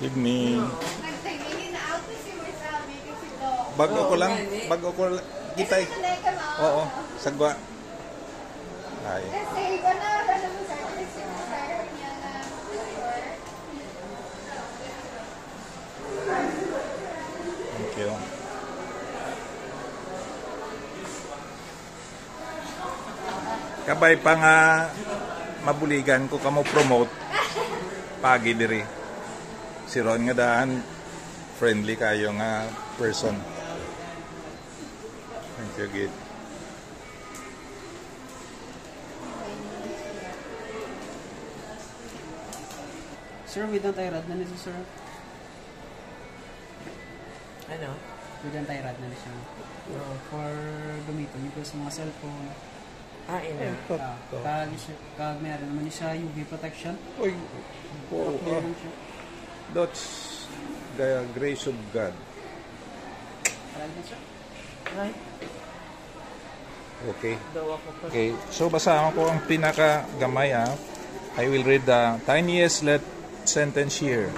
Evening. Bago ko kita. Oo, sagwa. Ay. Thank you. Kabay pa nga mabuligan ko kamo promote pagi diri. Si Ron nga daan friendly kayo nga person. Thank you, Gid. Sir, with ang tie rod na nito, sir. Ano? With ang tie rod na siya. For gamitin niyo po sa mga cellphone. Ina. Kag meron naman siya UV protection. Oy, Meron siya. that's the grace of God. Parang din siya. Right. Okay. Daw ako pa. Okay, so basahan ko ang pinaka-gamay ha. I will read the tiniest sentence here.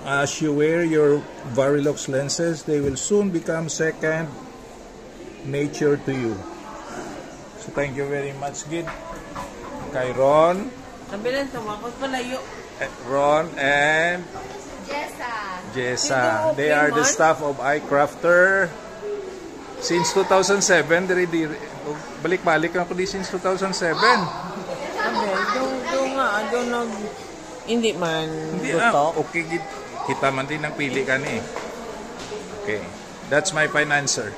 As you wear your Varilux lenses, they will soon become second nature to you. So thank you very much, Gid. Kay Ron. Sabihin, tumakot palayo. Ron and Jessa. They are the staff of iCrafter. Since 2007, balik-balik ako di since 2007. Doon nga, hindi man Hindi, okay, kita man din ang pili ka ni. Okay, that's my financer.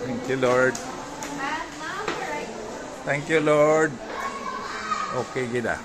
Thank you, Lord. Thank you, Lord. Okay, gida.